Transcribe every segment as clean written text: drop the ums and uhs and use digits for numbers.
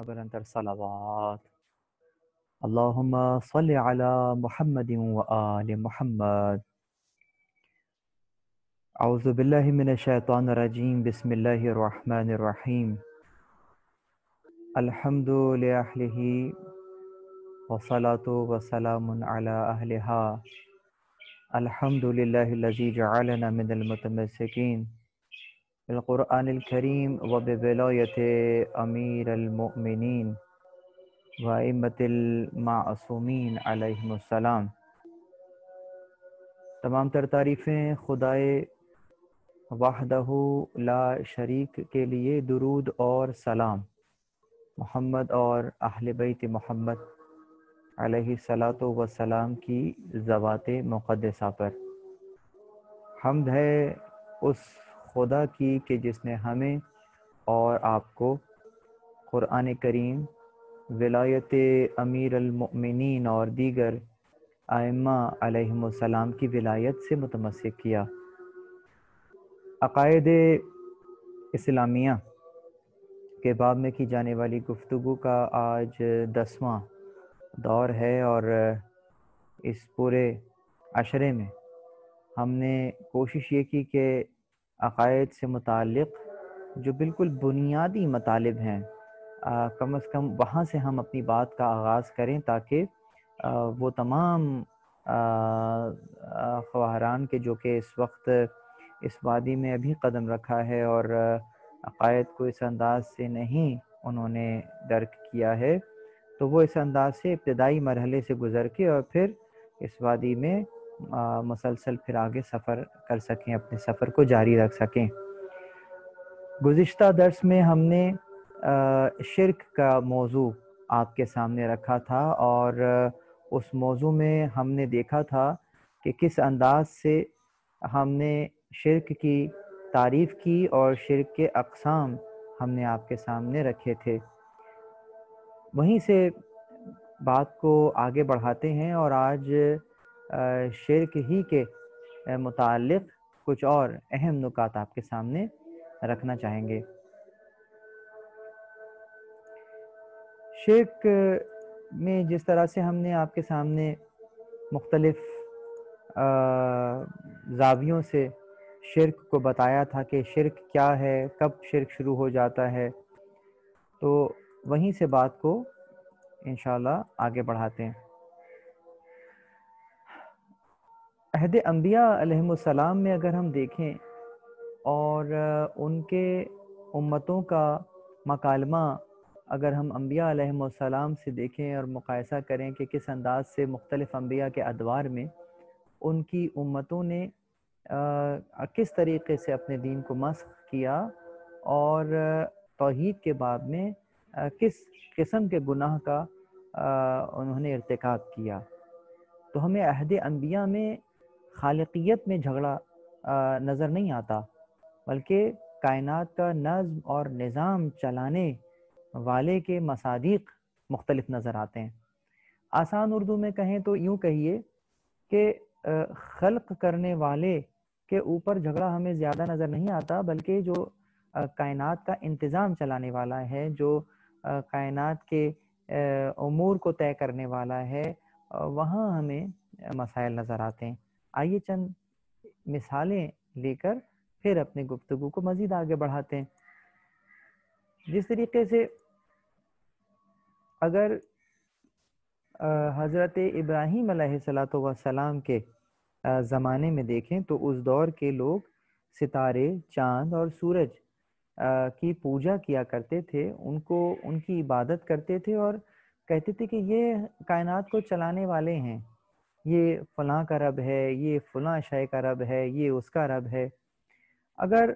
برنتر صلوات اللهم صل على محمد وآل محمد. اعوذ باللہ من الشیطان الرجیم. بسم اللہ الرحمن الرحیم. الحمد لأہلہ والصلاة والسلام علی اہلہا. الحمد للہ الذی جعلنا من المتمسکین بالقرآن الکریم وبولایت امیر المؤمنین وائمت المعصومین علیہم السلام. تمام تر تعریفیں خدائے وحدہ لا شریک کے لیے. درود اور سلام محمد اور اہل بیت محمد علیہ الصلاۃ والسلام کی ذوات مقدسہ پر. حمد ہے اس خدا کی کہ جس نے ہمیں اور آپ کو قرآن کریم، ولایت امیر المؤمنین اور دیگر ائمہ علیہم السلام کی ولایت سے متمسک کیا. عقائد اسلامیہ کے باب میں کی جانے والی گفتگو کا آج 10واں دور ہے، اور اس پورے عشرے میں ہم نے کوشش یہ کی کہ عقائد سے متعلق جو بالکل بنیادی مطالب ہیں کم از کم وہاں سے ہم اپنی بات کا آغاز کریں، تاکہ وہ تمام خواہران کے جو کہ اس وقت اس وادی میں ابھی قدم رکھا ہے اور عقائد کو اس انداز سے نہیں انہوں نے درک کیا ہے، تو وہ اس انداز سے ابتدائی مرحلے سے گزر کے اور پھر اس وادی میں مسلسل پھر آگے سفر کر سکیں، اپنے سفر کو جاری رکھ سکیں. گزشتہ درس میں ہم نے شرک کا موضوع آپ کے سامنے رکھا تھا، اور اس موضوع میں ہم نے دیکھا تھا کہ کس انداز سے ہم نے شرک کی تعریف کی اور شرک کے اقسام ہم نے آپ کے سامنے رکھے تھے. وہیں سے بات کو آگے بڑھاتے ہیں اور آج شرک ہی کے متعلق کچھ اور اہم نکات آپ کے سامنے رکھنا چاہیں گے. شرک میں جس طرح سے ہم نے آپ کے سامنے مختلف زاویوں سے شرک کو بتایا تھا کہ شرک کیا ہے، کب شرک شروع ہو جاتا ہے، تو وہیں سے بات کو انشاءاللہ آگے بڑھاتے ہیں. عہد انبیاء علیہم السلام میں اگر ہم دیکھیں اور ان کے امتوں کا مکالمہ اگر ہم انبیاء علیہم السلام سے دیکھیں اور مقایسہ کریں کہ کس انداز سے مختلف انبیاء کے ادوار میں ان کی امتوں نے کس طریقے سے اپنے دین کو مسخ کیا اور توحید کے باب میں کس قسم کے گناہ کا انہوں نے ارتکاب کیا، تو ہمیں عہد انبیاء میں خالقیت میں جھگڑا نظر نہیں آتا، بلکہ کائنات کا نظم اور نظام چلانے والے کے مصادیق مختلف نظر آتے ہیں. آسان اردو میں کہیں تو یوں کہیے کہ خلق کرنے والے کے اوپر جھگڑا ہمیں زیادہ نظر نہیں آتا، بلکہ جو کائنات کا انتظام چلانے والا ہے، جو کائنات کے امور کو طے کرنے والا ہے، وہاں ہمیں مسائل نظر آتے ہیں. آئیے چند مثالیں لے کر پھر اپنی گفتگو کو مزید آگے بڑھاتے ہیں. جس طریقے سے اگر حضرت ابراہیم علیہ السلام کے زمانے میں دیکھیں تو اس دور کے لوگ ستارے، چاند اور سورج کی پوجا کیا کرتے تھے، ان کی عبادت کرتے تھے اور کہتے تھے کہ یہ کائنات کو چلانے والے ہیں، یہ فلاں کا رب ہے، یہ فلاں شے کا رب ہے، یہ اس کا رب ہے. اگر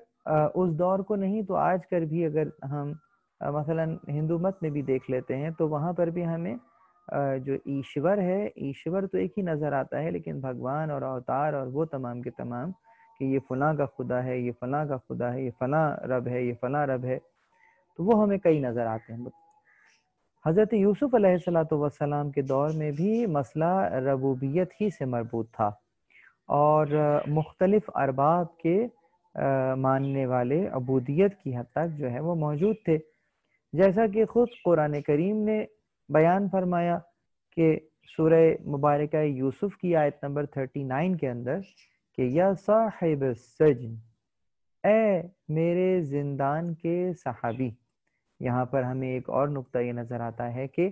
اس دور کو نہیں تو آج کر بھی اگر ہم مثلا ہندو مت میں بھی دیکھ لیتے ہیں تو وہاں پر بھی ہمیں جو ایشور ہے، ایشور تو ایک ہی نظر آتا ہے، لیکن بھگوان اور اوتار اور وہ تمام کے تمام کہ یہ فلاں کا خدا ہے، یہ فلاں کا خدا ہے، یہ فلاں رب ہے، یہ فلاں رب ہے، تو وہ ہمیں کئی نظر آتے ہیں. حضرت یوسف علیہ السلام کے دور میں بھی مسئلہ ربوبیت ہی سے مربوط تھا، اور مختلف ارباب کے ماننے والے عبودیت کی حد تک جو ہے وہ موجود تھے. جیسا کہ خود قرآن کریم نے بیان فرمایا کہ سورہ مبارکہ یوسف کی آیت نمبر 39 کے اندر کہ یا صاحب السجن، اے میرے زندان کے صحابی۔ یہاں پر ہمیں ایک اور نقطہ یہ نظر آتا ہے کہ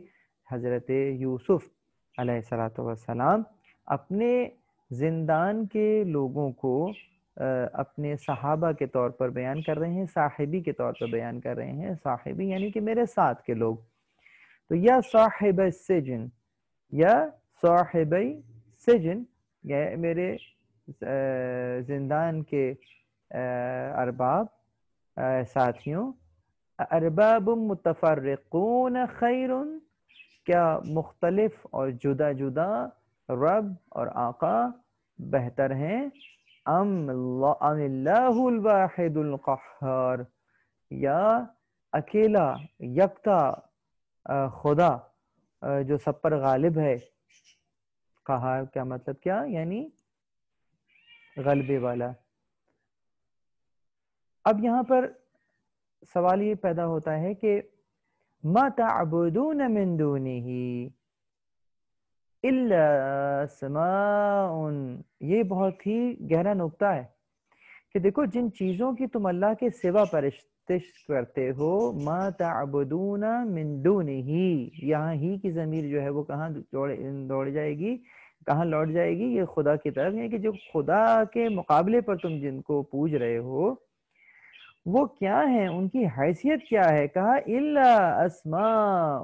حضرت یوسف علیہ السلام اپنے زندان کے لوگوں کو اپنے صحابہ کے طور پر بیان کر رہے ہیں، صاحبی کے طور پر بیان کر رہے ہیں۔ صاحبی یعنی کہ میرے ساتھ کے لوگ۔ تو یا صاحب السجن، یا صاحبی سجن، یا میرے زندان کے ارباب، ساتھیوں، ارباب متفرقون خیر، کیا مختلف اور جدا جدا رب اور آقا بہتر ہیں، ام اللہ الواحد القہار، یا اکیلا یکتا خدا جو سب پر غالب ہے۔ قہار کیا مطلب کیا؟ یعنی غلبے والا۔ اب یہاں پر سوال یہ پیدا ہوتا ہے کہ ما تعبدون من دونہ الا اسماء، یہ بہت ہی گہرا نقطہ ہے کہ دیکھو جن چیزوں کی تم اللہ کے سوا پرستش کرتے ہو، ما تعبدون من دونہ، یہاں ہی کی ضمیر جو ہے وہ کہاں دوڑ جائے گی، کہاں لوٹ جائے گی؟ یہ خدا کی طرف ہے کہ جو خدا کے مقابلے پر تم جن کو پوج رہے ہو وہ کیا ہیں، ان کی حیثیت کیا ہے؟ کہا الا اسماء،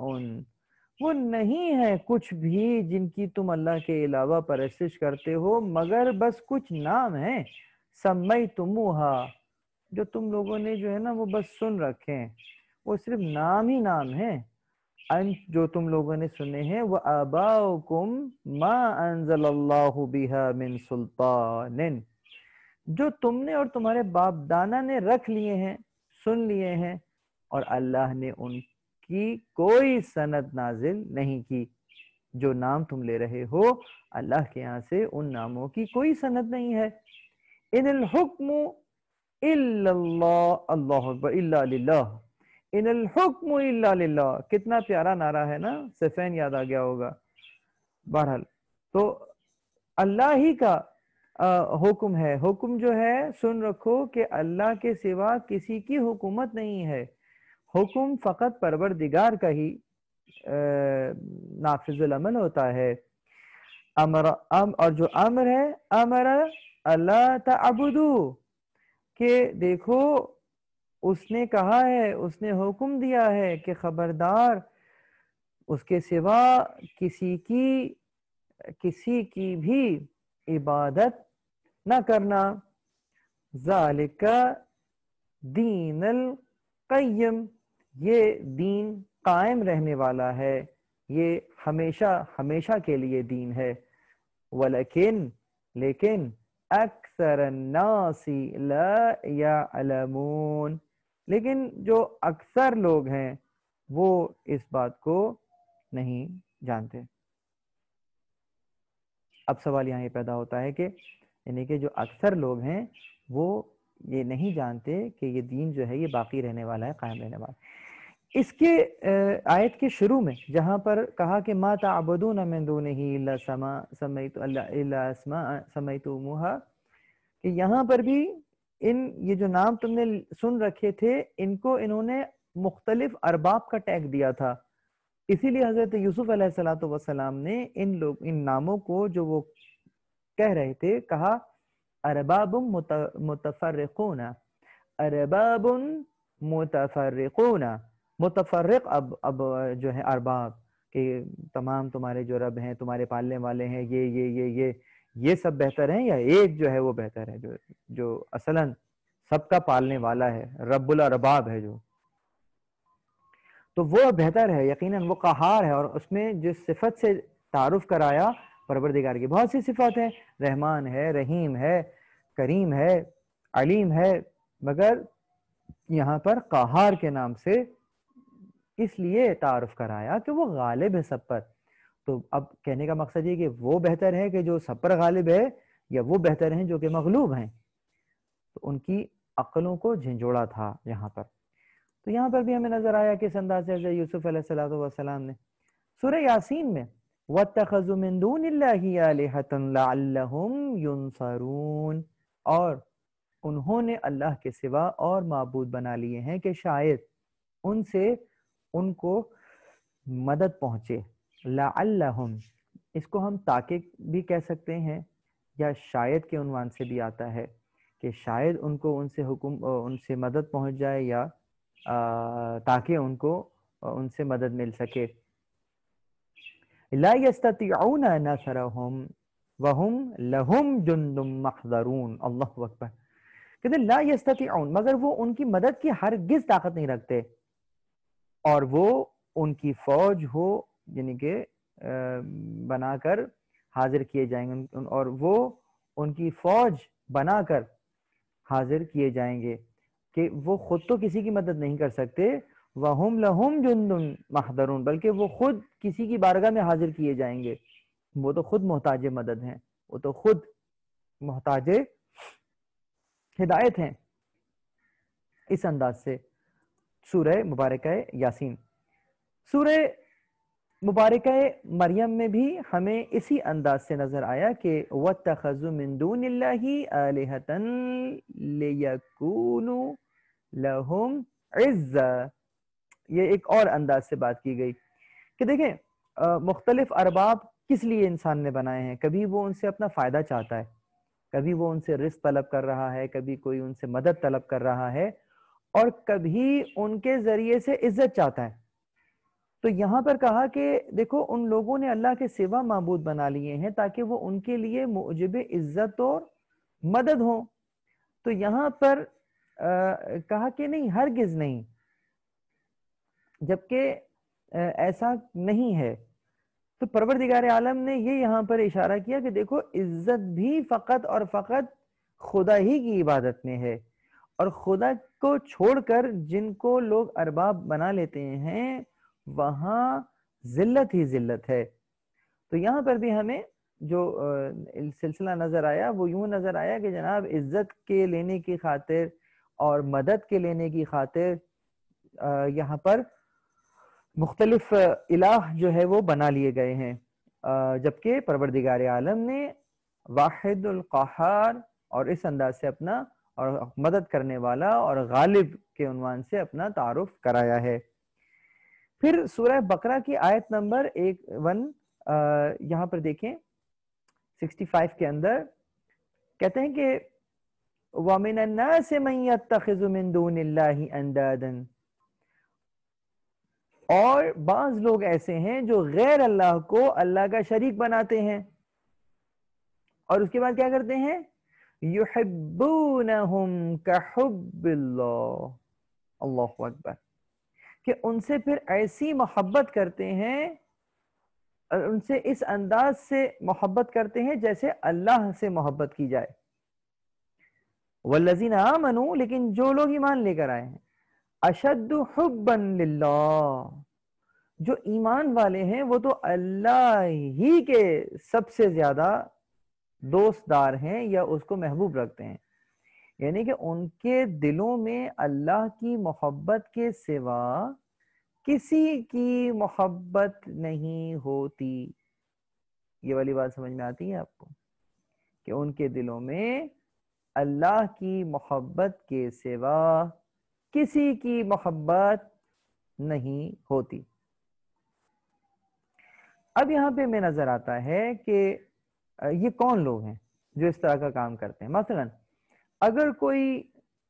وہ نہیں ہے کچھ بھی جن کی تم اللہ کے علاوہ پرستش کرتے ہو، مگر بس کچھ نام ہیں، سمیتموہا، جو تم لوگوں نے جو ہے نا وہ بس سن رکھے ہیں، وہ صرف نام ہی نام ہیں، جو تم لوگوں نے سنے ہیں۔ وَآبَاؤُكُمْ مَا أَنزَلَ اللَّهُ بِهَا مِن سُلْطَانٍ، جو تم نے اور تمہارے باپ دانا نے رکھ لیے ہیں، سن لیے ہیں، اور اللہ نے ان کی کوئی سند نازل نہیں کی۔ جو نام تم لے رہے ہو اللہ کے یہاں سے ان ناموں کی کوئی سند نہیں ہے۔ ان الحکم الا اللہ، اللہ اکبر، الا للہ، ان الحکم الا للہ، کتنا پیارا نعرہ ہے نا، صفین یاد آ گیا ہوگا۔ بہرحال تو اللہ ہی کا حکم ہے، حکم جو ہے سن رکھو کہ اللہ کے سوا کسی کی حکومت نہیں ہے، حکم فقط پروردگار کا ہی نافذ العمل ہوتا ہے۔ اور جو امر ہے، امر اللہ تعبدو، کہ دیکھو اس نے کہا ہے، اس نے حکم دیا ہے کہ خبردار اس کے سوا کسی کی بھی عبادت نہ کرنا۔ ذالک دین القیم، یہ دین قائم رہنے والا ہے، یہ ہمیشہ کے لیے دین ہے۔ لیکن اکثر الناس لا یعلمون، لیکن جو اکثر لوگ ہیں وہ اس بات کو نہیں جانتے۔ اب سوال یہاں یہ پیدا ہوتا ہے کہ یعنی کہ جو اکثر لوگ ہیں وہ یہ نہیں جانتے کہ یہ دین جو ہے یہ باقی رہنے والا ہے، قائم رہنے والا ہے۔ اس کے آیت کے شروع میں جہاں پر کہا کہ ما تعبدون من دونہ الا اسماء سمیتموہا، کہ یہاں پر بھی یہ جو نام تم نے سن رکھے تھے ان کو انہوں نے مختلف ارباب کا ٹیگ دیا تھا، اسی لیے حضرت یوسف علیہ السلام نے ان ناموں کو جو وہ کہہ رہے تھے کہا ارباب متفرقون، ارباب متفرقون، متفرق اب جو ہے ارباب، کہ تمام تمہارے جو رب ہیں، تمہارے پالنے والے ہیں، یہ سب بہتر ہیں، یا ایک جو ہے وہ بہتر ہے جو اصلاً سب کا پالنے والا ہے، رب الارباب ہے جو، تو وہ بہتر ہے، یقیناً وہ قہار ہے۔ اور اس میں جس صفت سے تعارف کرایا، پروردگار کی بہت سی صفات ہیں، رحمان ہے، رحیم ہے، کریم ہے، علیم ہے، مگر یہاں پر قہار کے نام سے اس لیے تعارف کرایا کہ وہ غالب ہے سب پر۔ تو اب کہنے کا مقصد یہ کہ وہ بہتر ہے کہ جو سب پر غالب ہے، یا وہ بہتر ہیں جو کہ مغلوب ہیں؟ تو ان کی عقلوں کو جھنجھوڑا تھا یہاں پر۔ تو یہاں پر بھی ہمیں نظر آیا کہ اس انداز سے حضرت یوسف علیہ السلام نے سورہ یاسین میں وَاتَّخَذُوا مِن دُونِ اللَّهِ آلِهَةً لَعَلَّهُمْ يُنصَرُونَ، اور انہوں نے اللہ کے سوا اور معبود بنا لیے ہیں کہ شاید ان سے ان کو مدد پہنچے. لعلہم، اس کو ہم تاکہ بھی کہہ سکتے ہیں یا شاید کے عنوان سے بھی آتا ہے کہ شاید ان کو ان سے مدد پہنچ جائے، یا تاکہ ان کو ان سے مدد مل سکے. لا يستطيعون نصرهم وهم لهم جند محضرون. اللہ اکبر. کہتے ہیں لا يستطيعون، مگر وہ ان کی مدد کی ہرگز طاقت نہیں رکھتے، اور وہ ان کی فوج ہو، یعنی کہ بنا کر حاضر کیے جائیں گے، اور وہ ان کی فوج بنا کر حاضر کیے جائیں گے، کہ وہ خود تو کسی کی مدد نہیں کر سکتے. وَهُمْ لَهُمْ جُنْدٌ مَحْضَرُونَ، بلکہ وہ خود کسی کی بارگاہ میں حاضر کیے جائیں گے. وہ تو خود محتاج مدد ہیں، وہ تو خود محتاج ہدایت ہیں. اس انداز سے سورہ مبارکہ یاسین. سورہ مبارکہ مریم میں بھی ہمیں اسی انداز سے نظر آیا کہ وَاتَّخَذُوا مِن دُونِ اللَّهِ آلِهَةً لِيَكُونُوا لَهُمْ عِزًّا. یہ ایک اور انداز سے بات کی گئی کہ دیکھیں مختلف ارباب کس لیے انسان نے بنائے ہیں. کبھی وہ ان سے اپنا فائدہ چاہتا ہے، کبھی وہ ان سے رزق طلب کر رہا ہے، کبھی کوئی ان سے مدد طلب کر رہا ہے، اور کبھی ان کے ذریعے سے عزت چاہتا ہے. تو یہاں پر کہا کہ دیکھو ان لوگوں نے اللہ کے سوا معبود بنا لیے ہیں تاکہ وہ ان کے لیے موجب عزت اور مدد ہوں. تو یہاں پر کہا کہ نہیں، ہرگز نہیں، جبکہ ایسا نہیں ہے. تو پروردگار عالم نے یہ یہاں پر اشارہ کیا کہ دیکھو عزت بھی فقط اور فقط خدا ہی کی عبادت میں ہے، اور خدا کو چھوڑ کر جن کو لوگ ارباب بنا لیتے ہیں وہاں ذلت ہی ذلت ہے. تو یہاں پر بھی ہمیں جو سلسلہ نظر آیا وہ یوں نظر آیا کہ جناب عزت کے لینے کی خاطر اور مدد کے لینے کی خاطر یہاں پر مختلف الہ جو ہے وہ بنا لیے گئے ہیں، جبکہ پروردگار عالم نے واحد القہار اور اس انداز سے اپنا، اور مدد کرنے والا اور غالب کے عنوان سے اپنا تعارف کرایا ہے. پھر سورہ بقرہ کی آیت نمبر 1 یہاں پر دیکھیں 65 کے اندر کہتے ہیں کہ وَمِنَ النَّاسِ مَن يَتَّخِذُ مِن دُونِ اللَّهِ أَندَادًا، اور بعض لوگ ایسے ہیں جو غیر اللہ کو اللہ کا شریک بناتے ہیں، اور اس کے بعد کیا کرتے ہیں يُحِبُّونَهُمْ كَحُبِّ اللَّهِ. اللہ اکبر. کہ ان سے پھر ایسی محبت کرتے ہیں، اور ان سے اس انداز سے محبت کرتے ہیں جیسے اللہ سے محبت کی جائے. والذین آمنوا، لیکن جو لوگ ایمان لے کر آئے ہیں، اشد حبا للہ، جو ایمان والے ہیں وہ تو اللہ ہی کے سب سے زیادہ دوست دار ہیں یا اس کو محبوب رکھتے ہیں. یعنی کہ ان کے دلوں میں اللہ کی محبت کے سوا کسی کی محبت نہیں ہوتی. یہ والی بات سمجھ میں آتی ہے آپ کو کہ ان کے دلوں میں اللہ کی محبت کے سوا کسی کی محبت نہیں ہوتی. اب یہاں پہ میں نظر آتا ہے کہ یہ کون لوگ ہیں جو اس طرح کا کام کرتے ہیں. مثلا اگر کوئی،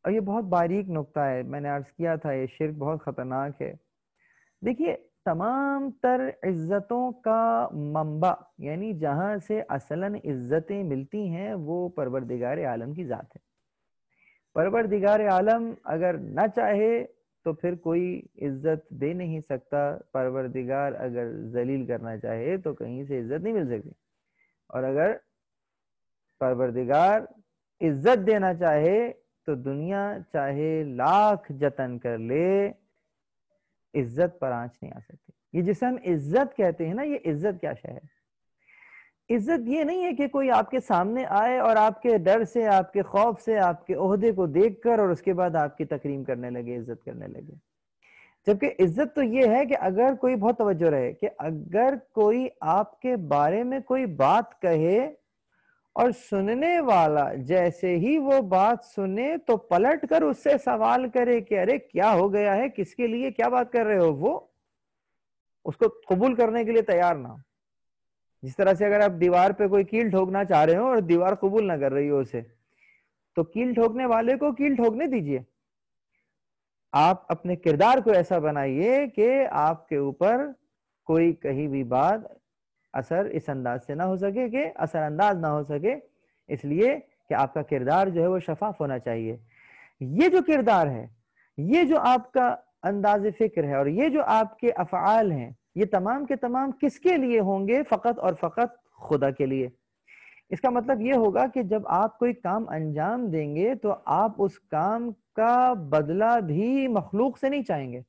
یہ بہت باریک نقطہ ہے، میں نے عرض کیا تھا یہ شرک بہت خطرناک ہے. دیکھیے تمام تر عزتوں کا منبع، یعنی جہاں سے اصلاً عزتیں ملتی ہیں، وہ پروردگار عالم کی ذات ہے. پروردگار عالم اگر نہ چاہے تو پھر کوئی عزت دے نہیں سکتا. پروردگار اگر ذلیل کرنا چاہے تو کہیں سے عزت نہیں مل سکتی، اور اگر پروردگار عزت دینا چاہے تو دنیا چاہے لاکھ جتن کر لے، عزت پر آنچ نہیں آ سکتی. یہ جسے ہم عزت کہتے ہیں نا، یہ عزت کیا شے ہے؟ عزت یہ نہیں ہے کہ کوئی آپ کے سامنے آئے اور آپ کے ڈر سے، آپ کے خوف سے، آپ کے عہدے کو دیکھ کر اور اس کے بعد آپ کی تکریم کرنے لگے، عزت کرنے لگے. جبکہ عزت تو یہ ہے کہ اگر کوئی، بہت توجہ رہے، کہ اگر کوئی آپ کے بارے میں کوئی بات کہے اور سننے والا جیسے ہی وہ بات سنے تو پلٹ کر اس سے سوال کرے کہ ارے کیا ہو گیا ہے، کس کے لیے کیا بات کر رہے ہو، وہ اس کو قبول کرنے کے لیے تیار نہ ہو. جس طرح سے اگر آپ دیوار پہ کوئی کیل ٹھوکنا چاہ رہے ہو اور دیوار قبول نہ کر رہی ہو اسے، تو کیل ٹھوکنے والے کو کیل ٹھوکنے دیجئے. آپ اپنے کردار کو ایسا بنائیے کہ آپ کے اوپر کوئی کہی بھی بات اثر اس انداز سے نہ ہو سکے، کہ اثر انداز نہ ہو سکے، اس لیے کہ آپ کا کردار جو ہے وہ شفاف ہونا چاہیے. یہ جو کردار ہے، یہ جو آپ کا انداز فکر ہے، اور یہ جو آپ کے افعال ہیں، یہ تمام کے تمام کس کے لیے ہوں گے؟ فقط اور فقط خدا کے لیے. اس کا مطلب یہ ہوگا کہ جب آپ کوئی کام انجام دیں گے تو آپ اس کام کا بدلہ بھی مخلوق سے نہیں چاہیں گے،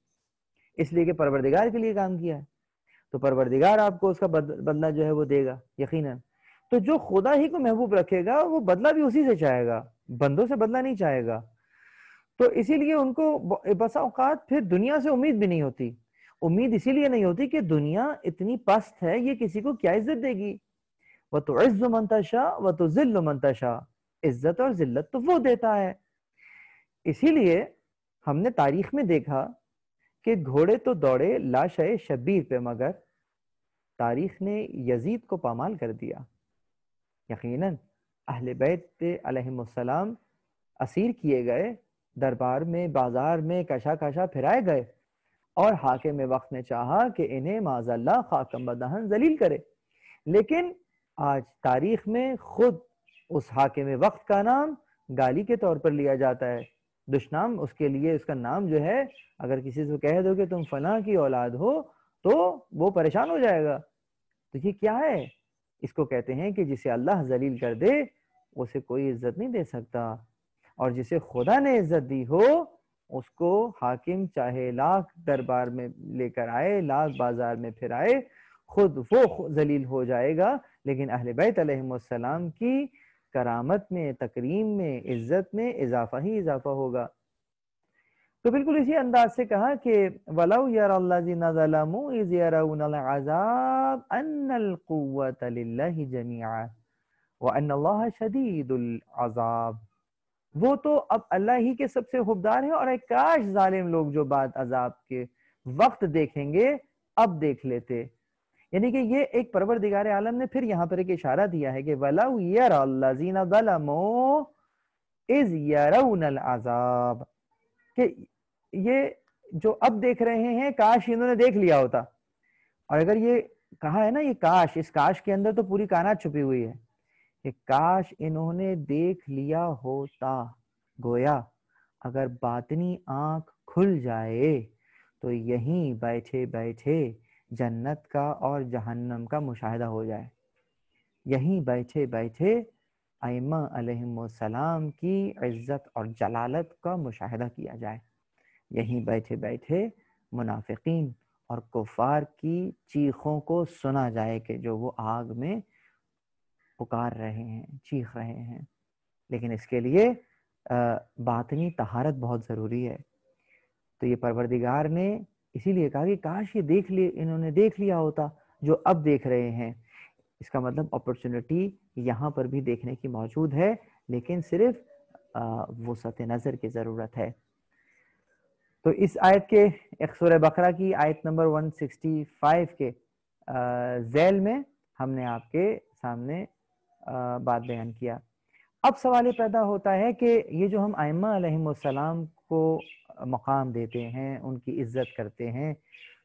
اس لیے کہ پروردگار کے لیے کام کیا ہے تو پروردگار آپ کو اس کا بدلہ جو ہے وہ دے گا یقیناً. تو جو خدا ہی کو محبوب رکھے گا وہ بدلہ بھی اسی سے چاہے گا، بندوں سے بدلہ نہیں چاہے گا. تو اسی لیے ان کو بسا اوقات پھر دنیا سے امید بھی نہیں ہوتی. امید اسی لیے نہیں ہوتی کہ دنیا اتنی پست ہے، یہ کسی کو کیا عزت دے گی. وَتُعِزُّ مَن تَشَاءُ وَتُذِلُّ مَن تَشَاءُ، عزت اور ذلت تو وہ دیتا ہے. اسی لیے ہم نے تاریخ میں دیکھا کہ گھوڑے تو دوڑے لاشے شبیر پہ، مگر تاریخ نے یزید کو پامال کر دیا. یقیناً اہل بیت علیہم السلام اسیر کیے گئے، دربار میں بازار میں کشا کشا پھرائے گئے، اور حاکم وقت نے چاہا کہ انہیں معاذ اللہ خاکم بدہن ذلیل کرے. لیکن آج تاریخ میں خود اس حاکم وقت کا نام گالی کے طور پر لیا جاتا ہے، دشنام اس کے لیے. اس کا نام جو ہے، اگر کسی سے کہہ دو کہ تم فلاں کی اولاد ہو تو وہ پریشان ہو جائے گا. تو یہ کیا ہے؟ اس کو کہتے ہیں کہ جسے اللہ ذلیل کر دے اسے کوئی عزت نہیں دے سکتا، اور جسے خدا نے عزت دی ہو اس کو حاکم چاہے لاکھ دربار میں لے کر آئے، لاکھ بازار میں پھرائے، خود وہ ذلیل ہو جائے گا. لیکن اہل بیت علیہم السلام کی کرامت میں، تکریم میں، عزت میں اضافہ ہی اضافہ ہوگا. تو بالکل اسی انداز سے کہا کہ وَلَوْ يَرَى الَّذِينَ ظَلَمُوا إِذْ يَرَوْنَ الْعَذَابَ أَنَّ الْقُوَّةَ لِلَّهِ جَمِيعًا وَأَنَّ اللَّهَ شَدِيدُ الْعَذَابِ. وہ تو اب اللہ ہی کے سب سے خوبدار ہیں، اور کاش ظالم لوگ جو بات عذاب کے وقت دیکھیں گے اب دیکھ لیتے. یعنی کہ یہ ایک پروردگار عالم نے پھر یہاں پر ایک اشارہ دیا ہے کہ وَلَوْ يَرَى الَّذِينَ ظَلَمُوا إِذْ يَرَوْنَ الْعَذَابَ، کہ یہ جو اب دیکھ رہے ہیں کاش انہوں نے دیکھ لیا ہوتا. اور اگر یہ کہا ہے نا، یہ کاش، اس کاش کے اندر تو پوری کائنات چھپی ہوئی ہے کہ کاش انہوں نے دیکھ لیا ہوتا. گویا اگر باطنی آنکھ کھل جائے تو یہیں بیٹھے بیٹھے جنت کا اور جہنم کا مشاہدہ ہو جائے، یہیں بیٹھے بیٹھے ائمہ علیہم السلام کی عزت اور جلالت کا مشاہدہ کیا جائے، یہیں بیٹھے بیٹھے منافقین اور کفار کی چیخوں کو سنا جائے کہ جو وہ آگ میں پکار رہے ہیں، چیخ رہے ہیں. لیکن اس کے لیے باطنی طہارت بہت ضروری ہے. تو یہ پروردگار نے اسی لیے کہا کہ کاش یہ دیکھ لیے، انہوں نے دیکھ لیا ہوتا جو اب دیکھ رہے ہیں. اس کا مطلب اپرچونٹی یہاں پر بھی دیکھنے کی موجود ہے، لیکن صرف وسعت نظر کی ضرورت ہے. تو اس آیت کے، ایک سورہ بقرہ کی آیت نمبر 165 کے ذیل میں ہم نے آپ کے سامنے بات بیان کیا. اب سوال یہ پیدا ہوتا ہے کہ یہ جو ہم ائمہ علیہم السلام کو مقام دیتے ہیں، ان کی عزت کرتے ہیں،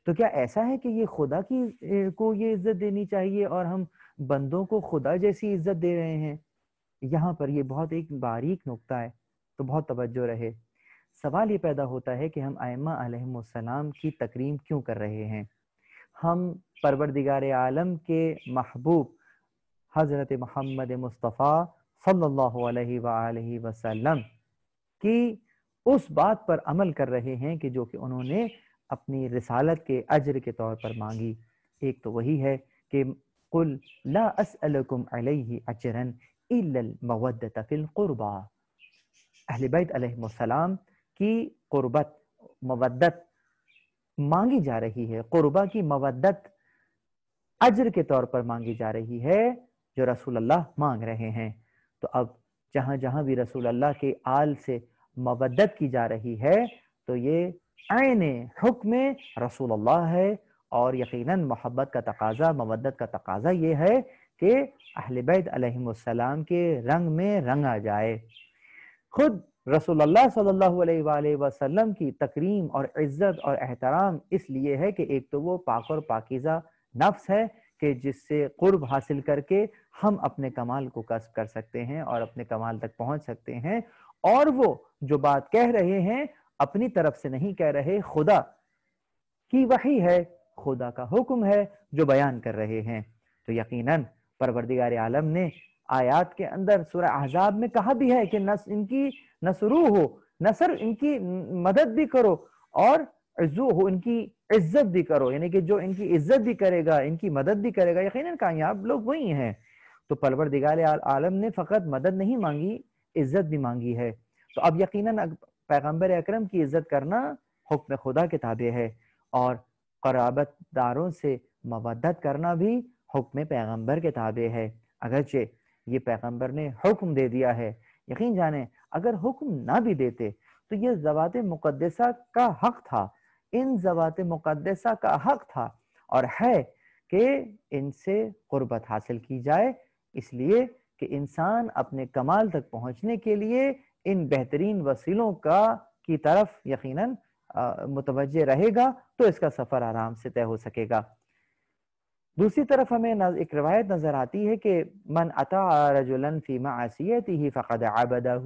تو کیا ایسا ہے کہ یہ خدا کی کو یہ عزت دینی چاہیے اور ہم بندوں کو خدا جیسی عزت دے رہے ہیں؟ یہاں پر یہ بہت ایک باریک نقطہ ہے، تو بہت توجہ رہے. سوال یہ پیدا ہوتا ہے کہ ہم ائمہ علیہم السلام کی تکریم کیوں کر رہے ہیں؟ ہم پروردگار عالم کے محبوب حضرت محمد مصطفیٰ صلی اللہ علیہ وآلہ وسلم کی اس بات پر عمل کر رہے ہیں کہ جو کہ انہوں نے اپنی رسالت کے اجر کے طور پر مانگی. ایک تو وہی ہے کہ قل لا اسألکم علیہ اجرا الا المودۃ فی القربى. اہل بیت علیہ السلام کی قربت، مودت مانگی جا رہی ہے، قربا کی مودت اجر کے طور پر مانگی جا رہی ہے جو رسول اللہ مانگ رہے ہیں۔ تو اب جہاں جہاں بھی رسول اللہ کے آل سے مودت کی جا رہی ہے تو یہ عین حکم رسول اللہ ہے، اور یقیناً محبت کا تقاضا، مودت کا تقاضا یہ ہے کہ اہل بیت علیہم السلام کے رنگ میں رنگا جائے۔ خود رسول اللہ صلی اللہ علیہ وآلہ وسلم کی تکریم اور عزت اور احترام اس لیے ہے کہ ایک تو وہ پاک اور پاکیزہ نفس ہے کہ جس سے قرب حاصل کر کے ہم اپنے کمال کو کسب کر سکتے ہیں اور اپنے کمال تک پہنچ سکتے ہیں، اور وہ جو بات کہہ رہے ہیں اپنی طرف سے نہیں کہہ رہے، خدا کی وحی ہے، خدا کا حکم ہے جو بیان کر رہے ہیں۔ تو یقیناً پروردگار عالم نے آیات کے اندر سورہ احزاب میں کہا بھی ہے کہ ان کی نصرو ہو، نصر ان کی مدد بھی کرو، اور عزو ہو، ان کی عزت بھی کرو، یعنی کہ جو ان کی عزت بھی کرے گا، ان کی مدد بھی کرے گا، یقیناً کامیاب لوگ وہی ہیں۔ تو پروردگار عالم نے فقط مدد نہیں مانگی، عزت بھی مانگی ہے۔ تو اب یقیناً پیغمبر اکرم کی عزت کرنا حکم خدا کے تابع ہے، اور قرابت داروں سے مودت کرنا بھی حکم پیغمبر کے تابع ہے۔ اگرچہ یہ پیغمبر نے حکم دے دیا ہے، یقین جانیں اگر حکم نہ بھی دیتے تو یہ ذوات مقدسہ کا حق تھا، ان ذوات مقدسہ کا حق تھا اور ہے کہ ان سے قربت حاصل کی جائے، اس لیے کہ انسان اپنے کمال تک پہنچنے کے لیے ان بہترین وسیلوں کی طرف یقیناً متوجہ رہے گا تو اس کا سفر آرام سے طے ہو سکے گا۔ دوسری طرف ہمیں ایک روایت نظر آتی ہے کہ من اطاع رجلا فی معصیتہ فقد عبدہ،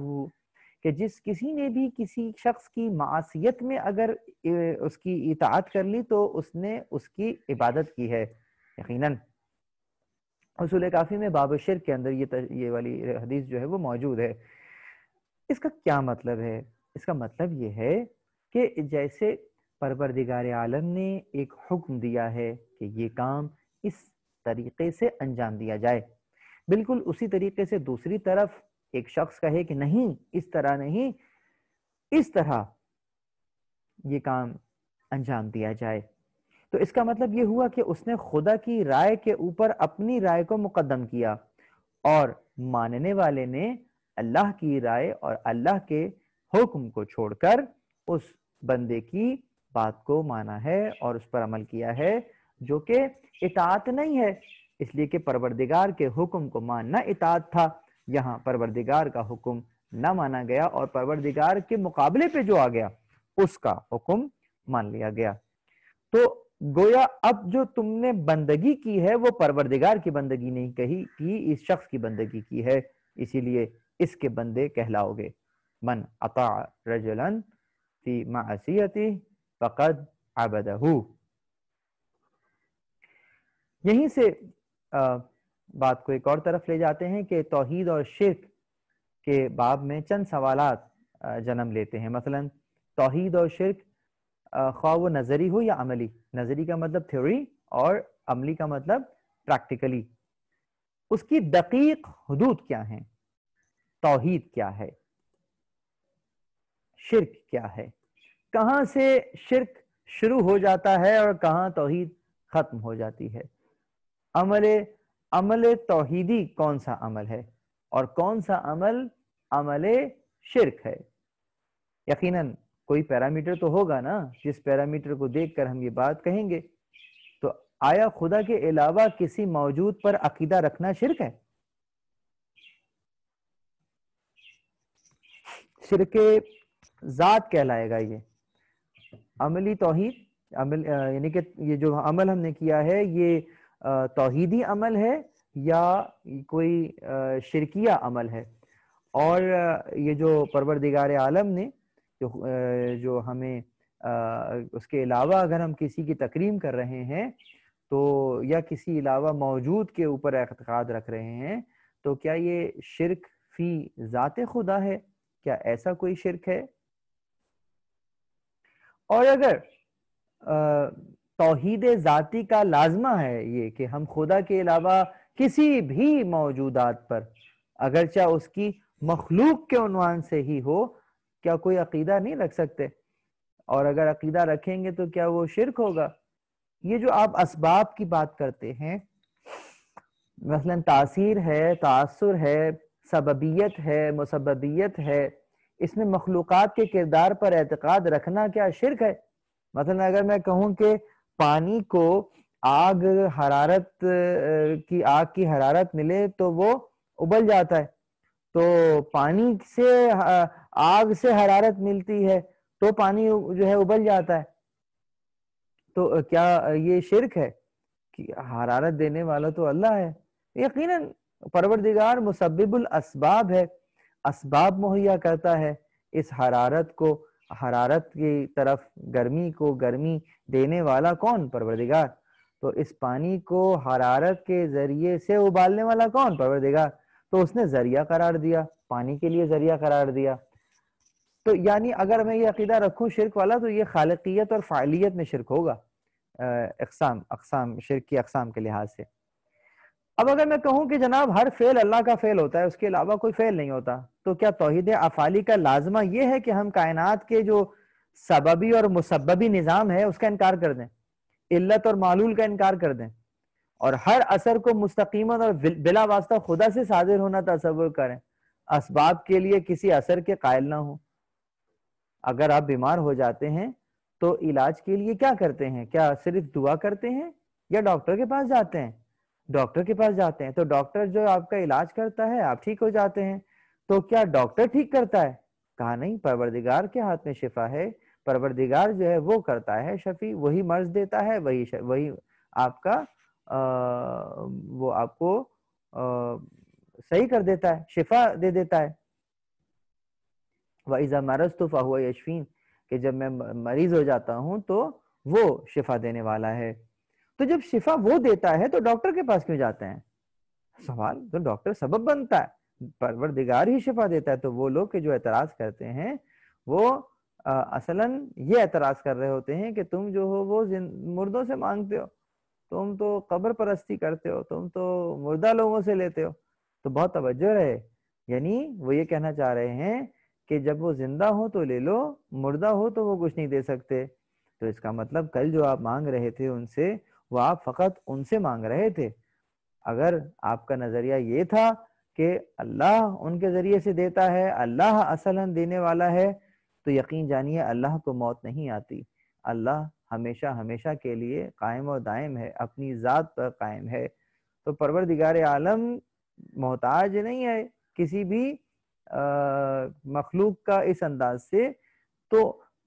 کہ کسی نے بھی کسی شخص کی معصیت میں اگر اس کی اطاعت کر لی تو اس نے اس کی عبادت کی ہے۔ یقیناً اصول کافی میں باب شرک کے اندر یہ والی حدیث جو ہے وہ موجود ہے۔ اس کا کیا مطلب ہے؟ اس کا مطلب یہ ہے کہ جیسے پروردگار عالم نے ایک حکم دیا ہے کہ یہ کام اس طریقے سے انجام دیا جائے، بالکل اسی طریقے سے دوسری طرف ایک شخص کہے کہ نہیں، اس طرح نہیں، اس طرح یہ کام انجام دیا جائے، تو اس کا مطلب یہ ہوا کہ اس نے خدا کی رائے کے اوپر اپنی رائے کو مقدم کیا، اور ماننے والے نے اللہ کی رائے اور اللہ کے حکم کو چھوڑ کر اس بندے کی بات کو مانا ہے اور اس پر عمل کیا ہے، جو کہ اطاعت نہیں ہے، اس لیے کہ پروردگار کے حکم کو ماننا اطاعت تھا، یہاں پروردگار کا حکم نہ مانا گیا اور پروردگار کے مقابلے پہ جو آ گیا اس کا حکم مان لیا گیا۔ تو گویا اب جو تم نے بندگی کی ہے وہ پروردگار کی بندگی نہیں کی، اس شخص کی بندگی کی ہے، اسی لیے اس کے بندے کہلاؤ گے۔ من اطاع رجلا فی معصیتہ فقد عبدہ۔ یہیں سے بات کو ایک اور طرف لے جاتے ہیں کہ توحید اور شرک کے باب میں چند سوالات جنم لیتے ہیں۔ مثلا توحید اور شرک خواہ وہ نظری ہو یا عملی، نظری کا مطلب تھیوری اور عملی کا مطلب پریکٹیکلی، اس کی دقیق حدود کیا ہیں؟ توحید کیا ہے؟ شرک کیا ہے؟ کہاں سے شرک شروع ہو جاتا ہے اور کہاں توحید ختم ہو جاتی ہے؟ عمل توحیدی کون سا عمل ہے اور کون سا عمل شرک ہے؟ یقیناً کوئی پیرامیٹر تو ہوگا نا جس پیرامیٹر کو دیکھ کر ہم یہ بات کہیں گے۔ تو آیا خدا کے علاوہ کسی موجود پر عقیدہ رکھنا شرک ہے؟ شرک ذات کہلائے گا یہ۔ عملی توحید یعنی کہ یہ جو عمل ہم نے کیا ہے یہ توحیدی عمل ہے یا کوئی شرکیہ عمل ہے؟ اور یہ جو پروردگار عالم نے جو ہمیں اس کے علاوہ اگر ہم کسی کی تکریم کر رہے ہیں تو یا کسی علاوہ موجود کے اوپر اعتقاد رکھ رہے ہیں تو کیا یہ شرک فی ذات خدا ہے؟ کیا ایسا کوئی شرک ہے؟ اور اگر توحید ذاتی کا لازمہ ہے یہ کہ ہم خدا کے علاوہ کسی بھی موجودات پر اگرچہ اس کی مخلوق کے عنوان سے ہی ہو کیا کوئی عقیدہ نہیں رکھ سکتے؟ اور اگر عقیدہ رکھیں گے تو کیا وہ شرک ہوگا؟ یہ جو آپ اسباب کی بات کرتے ہیں، مثلا تاثیر ہے، تاثر ہے، سببیت ہے، مسببیت ہے، اس میں مخلوقات کے کردار پر اعتقاد رکھنا کیا شرک ہے؟ مثلا اگر میں کہوں کہ پانی کو آگ کی حرارت ملے تو وہ ابل جاتا ہے، تو پانی سے آگ سے حرارت ملتی ہے تو پانی جو ہے ابل جاتا ہے، تو کیا یہ شرک ہے؟ کہ حرارت دینے والا تو اللہ ہے، یقیناً پروردگار مسبب الاسباب ہے، اسباب مہیا کرتا ہے، اس حرارت کو، حرارت کی طرف گرمی کو گرمی دینے والا کون؟ پروردگار۔ تو اس پانی کو حرارت کے ذریعے سے ابالنے والا کون؟ پروردگار۔ تو اس نے ذریعہ قرار دیا، پانی کے لیے ذریعہ قرار دیا۔ تو یعنی اگر میں یہ عقیدہ رکھوں شرک والا تو یہ خالقیت اور فاعلیت میں شرک ہوگا، اقسام شرک کی اقسام کے لحاظ سے۔ اب اگر میں کہوں کہ جناب ہر فعل اللہ کا فعل ہوتا ہے، اس کے علاوہ کوئی فعل نہیں ہوتا، تو کیا توحید افعالی کا لازمہ یہ ہے کہ ہم کائنات کے جو سببی اور مسببی نظام ہے اس کا انکار کر دیں، علت اور معلول کا انکار کر دیں، اور ہر اثر کو مستقیماً اور بلا واسطہ خدا سے صادر ہونا تصور کریں، اسباب کے لیے کسی اثر کے قائل نہ ہوں؟ اگر آپ بیمار ہو جاتے ہیں تو علاج کے لیے کیا کرتے ہیں؟ کیا صرف دعا کرتے ہیں یا ڈاکٹر کے پاس جاتے ہیں؟ ڈاکٹر کے پاس جاتے ہیں، تو ڈاکٹر جو آپ کا علاج کرتا ہے آپ ٹھیک ہو جاتے ہیں، تو کیا ڈاکٹر ٹھیک کرتا ہے؟ کہا نہیں، پروردگار کے ہاتھ میں شفا ہے، پروردگار جو ہے وہ کرتا ہے شفی، وہی مرض دیتا ہے، وہی آپ کا وہ آپ کو صحیح کر دیتا ہے، شفا دے دیتا ہے۔ وَإِذَا مَرَضْتُ فَهُوَ يَشْفِينِ، کہ جب میں مریض ہو جاتا ہوں تو وہ شفا دینے والا ہے۔ تو جب شفا وہ دیتا ہے تو ڈاکٹر کے پاس کیوں جاتے ہیں؟ سوال تو ڈاکٹر سبب بنتا ہے، پروردگار ہی شفا دیتا ہے۔ تو وہ لوگ کہ جو اعتراض کرتے ہیں وہ اصلاً یہ اعتراض کر رہے ہوتے ہیں کہ تم جو ہو وہ مردوں سے مانگتے ہو، تم تو قبر پرستی کرتے ہو، تم تو مردہ لوگوں سے لیتے ہو۔ تو بہت توجہ رہے، یعنی وہ یہ کہنا چاہ رہے ہیں کہ جب وہ زندہ ہو تو لے لو، مردہ ہو تو وہ کچھ نہیں دے سکتے۔ تو اس کا مطلب کل جو آپ مانگ رہے تھے ان سے، وہ آپ فقط ان سے مانگ رہے تھے۔ اگر آپ کا نظریہ یہ تھا کہ اللہ ان کے ذریعے سے دیتا ہے، اللہ اصلاً دینے والا ہے، تو یقین جانیے اللہ کو موت نہیں آتی، اللہ ہمیشہ ہمیشہ کے لیے قائم و دائم ہے، اپنی ذات پر قائم ہے۔ تو پروردگار عالم محتاج نہیں ہے کسی بھی مخلوق کا اس انداز سے۔ تو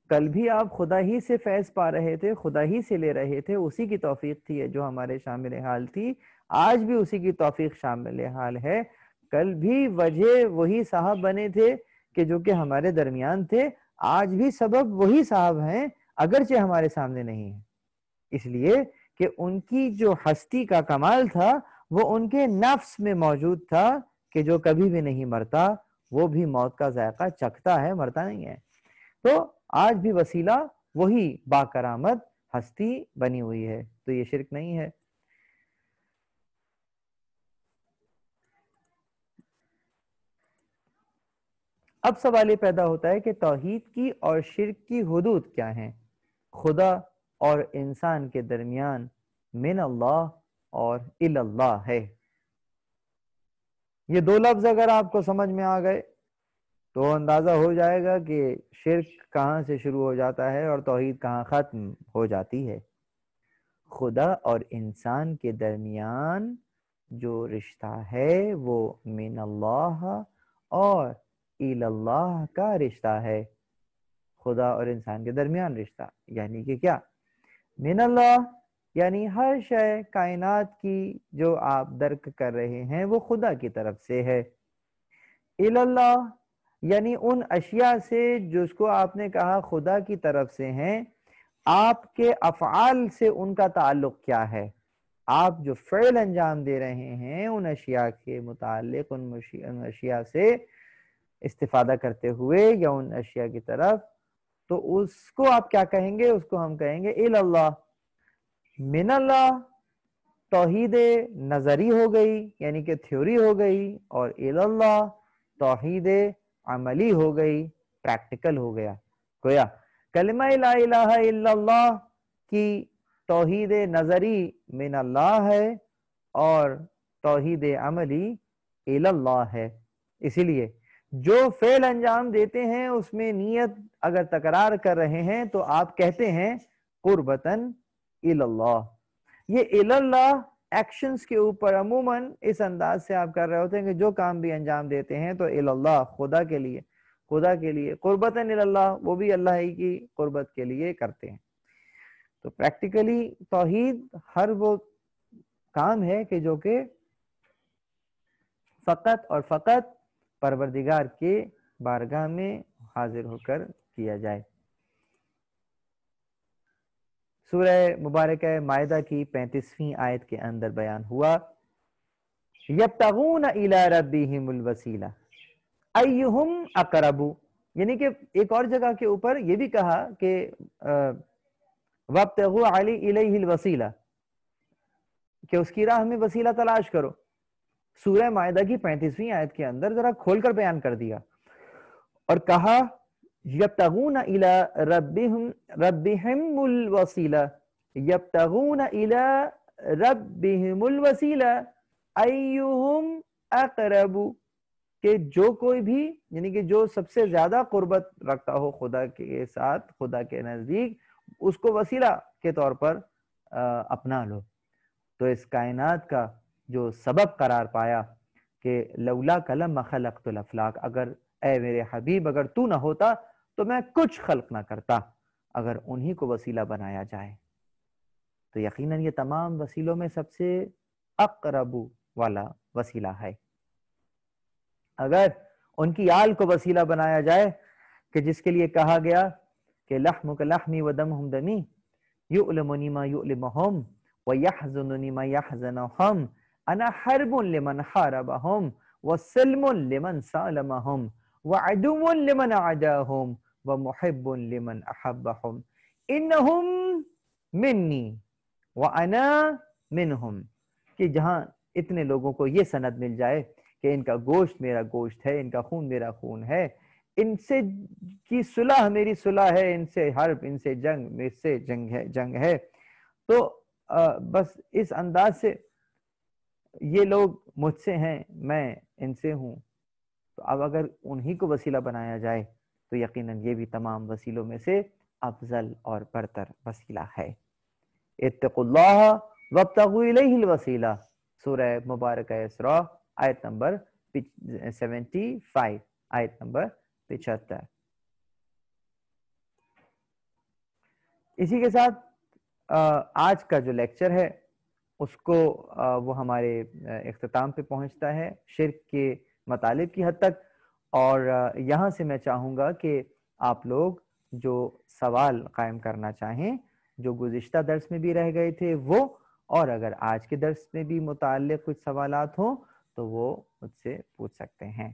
کل بھی آپ خدا ہی سے فیض پا رہے تھے، خدا ہی سے لے رہے تھے، اسی کی توفیق تھی جو ہمارے شامل حال تھی، آج بھی اسی کی توفیق شامل حال ہے۔ کل بھی وجہ وہی صاحب بنے تھے کہ جو کہ ہمارے درمیان تھے، آج بھی سبب وہی صاحب ہیں اگرچہ ہمارے سامنے نہیں ہیں، اس لیے کہ ان کی جو ہستی کا کمال تھا وہ ان کے نفس میں موجود تھا کہ جو کبھی بھی نہیں مرتا، وہ بھی موت کا ذائقہ چکھتا ہے، مرتا نہیں ہے۔ تو آج بھی وسیلہ وہی با کرامت ہستی بنی ہوئی ہے، تو یہ شرک نہیں ہے۔ اب سوال یہ پیدا ہوتا ہے کہ توحید کی اور شرک کی حدود کیا ہیں؟ خدا اور انسان کے درمیان من اللہ اور الی اللہ ہے۔ یہ دو لفظ اگر آپ کو سمجھ میں آ گئے تو اندازہ ہو جائے گا کہ شرک کہاں سے شروع ہو جاتا ہے اور توحید کہاں ختم ہو جاتی ہے۔ خدا اور انسان کے درمیان جو رشتہ ہے وہ من اللہ اور الی اللہ کا رشتہ ہے۔ خدا اور انسان کے درمیان رشتہ یعنی کہ کیا؟ من اللہ یعنی ہر شے کائنات کی جو آپ درک کر رہے ہیں وہ خدا کی طرف سے ہے۔ الی اللہ یعنی ان اشیاء سے جس کو آپ نے کہا خدا کی طرف سے ہیں، آپ کے افعال سے ان کا تعلق کیا ہے؟ آپ جو فعل انجام دے رہے ہیں ان اشیاء کے متعلق، ان اشیاء سے استفادہ کرتے ہوئے یا ان اشیاء کی طرف، تو اس کو آپ کیا کہیں گے؟ اس کو ہم کہیں گے الی اللہ۔ من اللہ توحید نظری ہو گئی یعنی کہ تھیوری ہو گئی، اور الی اللہ توحید عملی ہو گئی، پریکٹیکل ہو گیا۔ گویا کلمہ لا الہ الا اللہ کی توحید نظری من اللہ ہے اور توحید عملی الی اللہ ہے. اسی لیے جو فعل انجام دیتے ہیں اس میں نیت اگر تکرار کر رہے ہیں تو آپ کہتے ہیں قربتاً الی اللہ. یہ الی اللہ ایکشنز کے اوپر عموماً اس انداز سے آپ کر رہے ہوتے ہیں کہ جو کام بھی انجام دیتے ہیں تو الی اللہ، خدا کے لیے، خدا کے لیے، قربتاً الی اللہ وہ بھی اللہ ہی کی قربت کے لیے کرتے ہیں. تو پریکٹیکلی توحید ہر وہ کام ہے کہ جو کہ فقط اور فقط پروردگار کے بارگاہ میں حاضر ہو کر کیا جائے. سورہ مبارکہ مائدہ کی 35ویں آیت کے اندر بیان ہوا یبتغون الی ربہم الوسیلہ ایہم اقرب، یعنی کہ ایک اور جگہ کے اوپر یہ بھی کہا کہ وابتغوا الیہ الوسیلہ، کہ اس کی راہ میں وسیلہ تلاش کرو. سورہ مائدہ کی 35ویں آیت کے اندر ذرا کھول کر بیان کر دیا اور کہا یبتغون الی ربہم الوسیلہ، یبتغون الی ربہم الوسیلہ ایہم اقرب، کہ جو کوئی بھی، یعنی کہ جو سب سے زیادہ قربت رکھتا ہو خدا کے ساتھ، خدا کے نزدیک، اس کو وسیلہ کے طور پر اپنا لو. تو اس کائنات کا جو سبب قرار پایا کہ لولا کلم خلقت الافلاک، اگر اے میرے حبیب اگر تو نہ ہوتا تو میں کچھ خلق نہ کرتا، اگر انہی کو وسیلہ بنایا جائے تو یقیناً یہ تمام وسیلوں میں سب سے اقرب والا وسیلہ ہے. اگر ان کی آل کو وسیلہ بنایا جائے کہ جس کے لیے کہا گیا کہ لحمک لحمی ودمہم دمی یؤلمنی ما یؤلمہم ویحزننی ما یحزنہم انا حرب لمن حاربہم وسلم لمن سالمہم وعدو لمن عداہم ومحب لمن احبہم انہم منی وانا منہم، کہ جہاں اتنے لوگوں کو یہ سند مل جائے کہ ان کا گوشت میرا گوشت ہے، ان کا خون میرا خون ہے، ان سے کی صلح میری صلح ہے، ان سے حرب، ان سے جنگ میرے سے جنگ ہے. تو بس اس انداز سے یہ لوگ مجھ سے ہیں، میں ان سے ہوں. تو اب اگر انہی کو وسیلہ بنایا جائے تو یقیناً یہ بھی تمام وسیلوں میں سے افضل اور برتر وسیلہ ہے. اتقوا اللہ وابتغوا الیہ الوسیلہ، سورہ مبارکہ اسراء آیت نمبر 75، آیت نمبر 75. اسی کے ساتھ آج کا جو لیکچر ہے اس کو وہ ہمارے اختتام پہ پہنچتا ہے شرک کے مطالب کی حد تک. اور یہاں سے میں چاہوں گا کہ آپ لوگ جو سوال قائم کرنا چاہیں، جو گزشتہ درس میں بھی رہ گئے تھے وہ، اور اگر آج کے درس میں بھی متعلق کچھ سوالات ہوں تو وہ مجھ سے پوچھ سکتے ہیں.